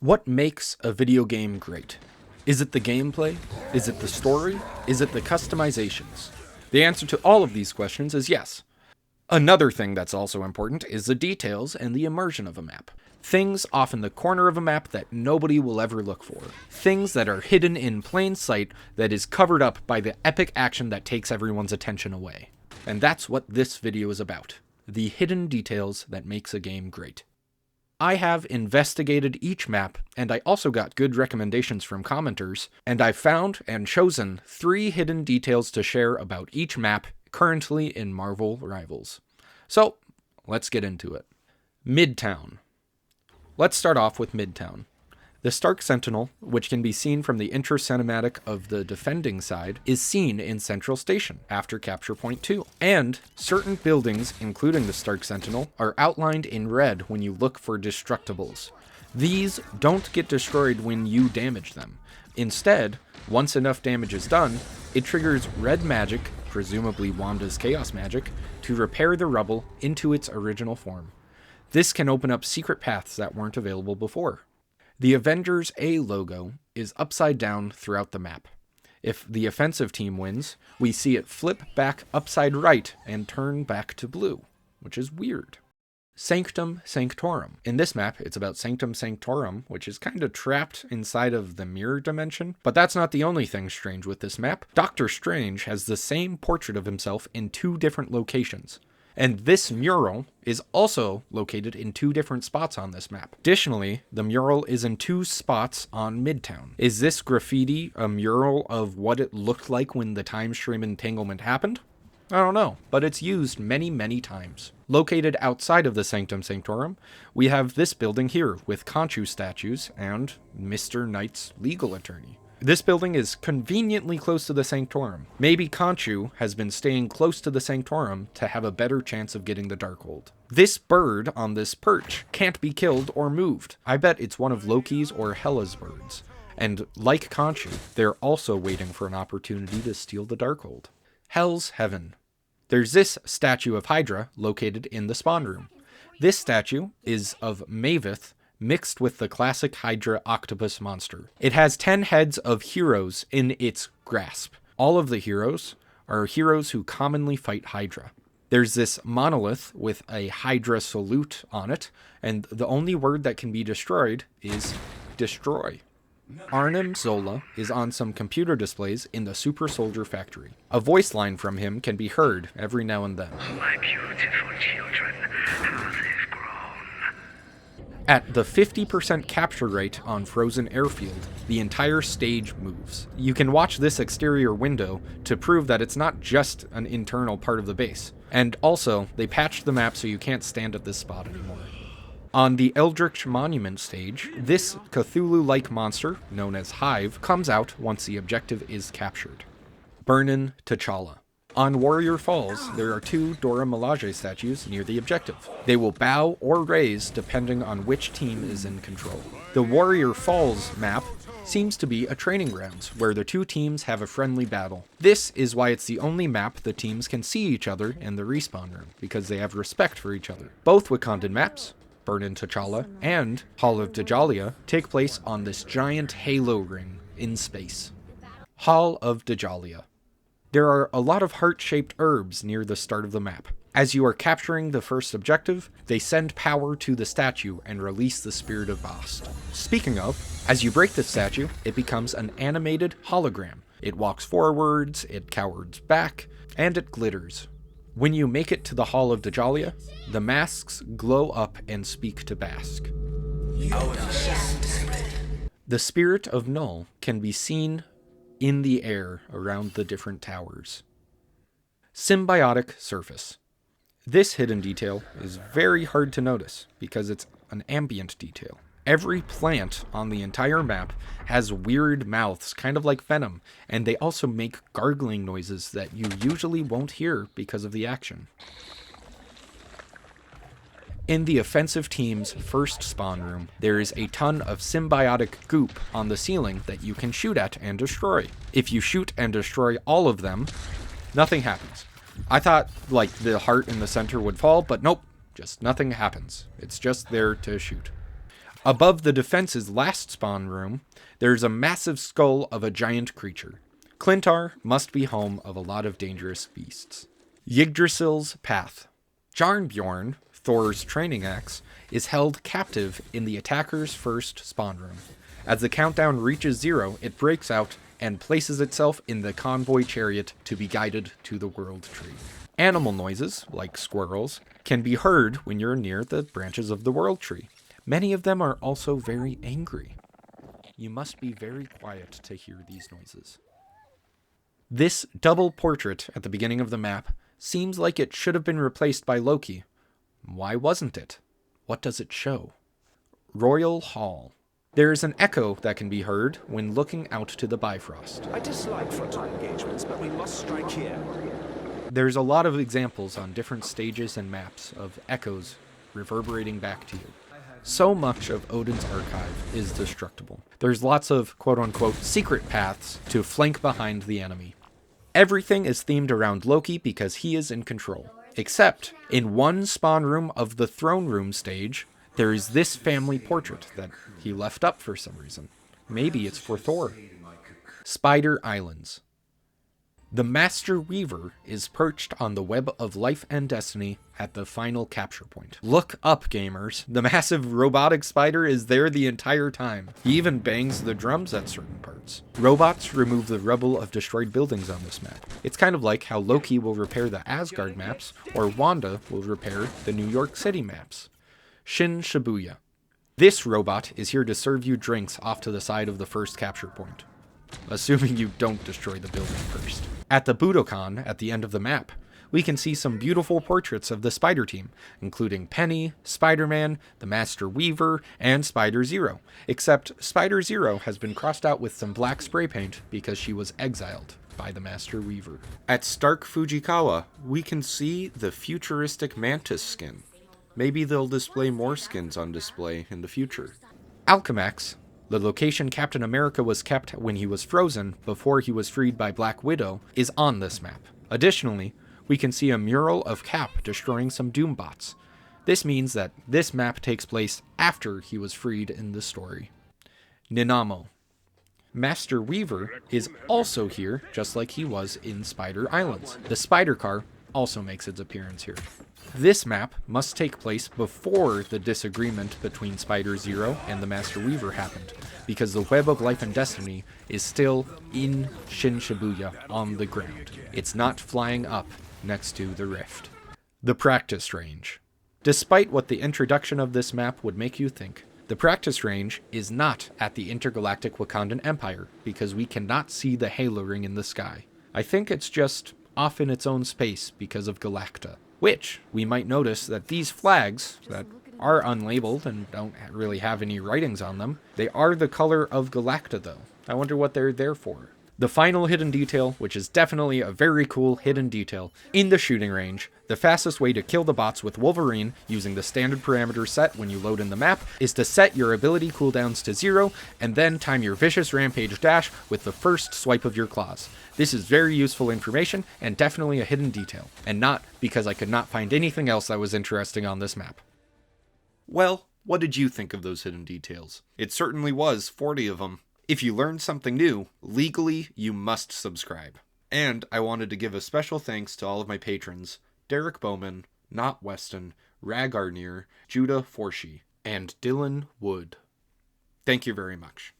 What makes a video game great? Is it the gameplay? Is it the story? Is it the customizations? The answer to all of these questions is yes. Another thing that's also important is the details and the immersion of a map. Things off in the corner of a map that nobody will ever look for. Things that are hidden in plain sight that is covered up by the epic action that takes everyone's attention away. And that's what this video is about. The hidden details that makes a game great. I have investigated each map, and I also got good recommendations from commenters, and I've found and chosen 3 hidden details to share about each map currently in Marvel Rivals. So, let's get into it. Midtown. Let's start off with Midtown. The Stark Sentinel, which can be seen from the intro cinematic of the defending side, is seen in Central Station after Capture Point 2. And certain buildings, including the Stark Sentinel, are outlined in red when you look for destructibles. These don't get destroyed when you damage them. Instead, once enough damage is done, it triggers red magic, presumably Wanda's Chaos Magic, to repair the rubble into its original form. This can open up secret paths that weren't available before. The Avengers A logo is upside down throughout the map. If the offensive team wins, we see it flip back upside right and turn back to blue, which is weird. Sanctum Sanctorum. In this map, it's about Sanctum Sanctorum, which is kind of trapped inside of the mirror dimension. But that's not the only thing strange with this map. Doctor Strange has the same portrait of himself in 2 different locations. And this mural is also located in 2 different spots on this map. Additionally, the mural is in 2 spots on Midtown. Is this graffiti a mural of what it looked like when the time stream entanglement happened? I don't know, but it's used many, many times. Located outside of the Sanctum Sanctorum, we have this building here with Khonshu statues and Mr. Knight's legal attorney. This building is conveniently close to the Sanctorum. Maybe Khonshu has been staying close to the Sanctorum to have a better chance of getting the Darkhold. This bird on this perch can't be killed or moved. I bet it's one of Loki's or Hela's birds. And like Khonshu, they're also waiting for an opportunity to steal the Darkhold. Hell's Heaven. There's this statue of Hydra located in the spawn room. This statue is of Maveth, mixed with the classic Hydra octopus monster. It has 10 heads of heroes in its grasp. All of the heroes are heroes who commonly fight Hydra. There's this monolith with a Hydra salute on it, and the only word that can be destroyed is destroy. Arnim Zola is on some computer displays in the Super Soldier Factory. A voice line from him can be heard every now and then. My beautiful children, how they've grown. At the 50% capture rate on Frozen Airfield, the entire stage moves. You can watch this exterior window to prove that it's not just an internal part of the base. And also, they patched the map so you can't stand at this spot anymore. On the Eldritch Monument stage, this Cthulhu-like monster, known as Hive, comes out once the objective is captured. Burnin' T'Challa. On Warrior Falls, there are 2 Dora Milaje statues near the objective. They will bow or raise depending on which team is in control. The Warrior Falls map seems to be a training grounds, where the 2 teams have a friendly battle. This is why it's the only map the teams can see each other in the respawn room, because they have respect for each other. Both Wakandan maps, Burnin' T'Challa and Hall of Djalia, take place on this giant halo ring in space. Hall of Djalia. There are a lot of heart-shaped herbs near the start of the map. As you are capturing the first objective, they send power to the statue and release the Spirit of Bast. Speaking of, as you break the statue, it becomes an animated hologram. It walks forwards, it cowers back, and it glitters. When you make it to the Hall of Djalia, the masks glow up and speak to Bast. The Spirit of Null can be seen in the air around the different towers. Symbiotic Surface. This hidden detail is very hard to notice because it's an ambient detail. Every plant on the entire map has weird mouths, kind of like venom, and they also make gargling noises that you usually won't hear because of the action. In the offensive team's first spawn room, there is a ton of symbiotic goop on the ceiling that you can shoot at and destroy. If you shoot and destroy all of them, nothing happens. I thought, like, the heart in the center would fall, but nope, just nothing happens. It's just there to shoot. Above the defense's last spawn room, there's a massive skull of a giant creature. Clintar must be home of a lot of dangerous beasts. Yggdrasil's Path. Jarnbjorn, Thor's training axe, is held captive in the attacker's first spawn room. As the countdown reaches 0, it breaks out and places itself in the convoy chariot to be guided to the world tree. Animal noises, like squirrels, can be heard when you're near the branches of the world tree. Many of them are also very angry. You must be very quiet to hear these noises. This double portrait at the beginning of the map seems like it should have been replaced by Loki. Why wasn't it? What does it show? Royal Hall. There is an echo that can be heard when looking out to the Bifrost. I dislike frontal engagements, but we must strike here. There's a lot of examples on different stages and maps of echoes reverberating back to you. So much of Odin's archive is destructible. There's lots of quote-unquote secret paths to flank behind the enemy. Everything is themed around Loki because he is in control. Except, in one spawn room of the throne room stage, there is this family portrait that he left up for some reason. Maybe it's for Thor. Spider Islands. The Master Weaver is perched on the web of life and destiny at the final capture point. Look up, gamers. The massive robotic spider is there the entire time. He even bangs the drums at certain parts. Robots remove the rubble of destroyed buildings on this map. It's kind of like how Loki will repair the Asgard maps, or Wanda will repair the New York City maps. Shin Shibuya. This robot is here to serve you drinks off to the side of the first capture point. Assuming you don't destroy the building first. At the Budokan, at the end of the map, we can see some beautiful portraits of the Spider Team, including Penny, Spider-Man, the Master Weaver, and Spider-Zero. Except Spider-Zero has been crossed out with some black spray paint because she was exiled by the Master Weaver. At Stark Fujikawa, we can see the futuristic Mantis skin. Maybe they'll display more skins on display in the future. Alchemax, the location Captain America was kept when he was frozen before he was freed by Black Widow, is on this map. Additionally, we can see a mural of Cap destroying some Doombots. This means that this map takes place after he was freed in the story. Ninamo. Master Weaver is also here, just like he was in Spider Islands. The Spider Car also makes its appearance here. This map must take place before the disagreement between Spider-Zero and the Master Weaver happened, because the Web of Life and Destiny is still in Shin Shibuya on the ground. It's not flying up next to the rift. The practice range. Despite what the introduction of this map would make you think, the practice range is not at the intergalactic Wakandan Empire, because we cannot see the halo ring in the sky. I think it's just off in its own space because of Galacta. Which, we might notice that these flags, that are unlabeled and don't really have any writings on them, they are the color of Galacta though. I wonder what they're there for. The final hidden detail, which is definitely a very cool hidden detail, in the shooting range, the fastest way to kill the bots with Wolverine, using the standard parameter set when you load in the map, is to set your ability cooldowns to 0, and then time your Vicious Rampage dash with the first swipe of your claws. This is very useful information, and definitely a hidden detail, and not because I could not find anything else that was interesting on this map. Well, what did you think of those hidden details? It certainly was 40 of them. If you learned something new, legally, you must subscribe. And I wanted to give a special thanks to all of my patrons, Derek Bowman, Not Weston, Rag Arnier, Judah Forshey, and Dylan Wood. Thank you very much.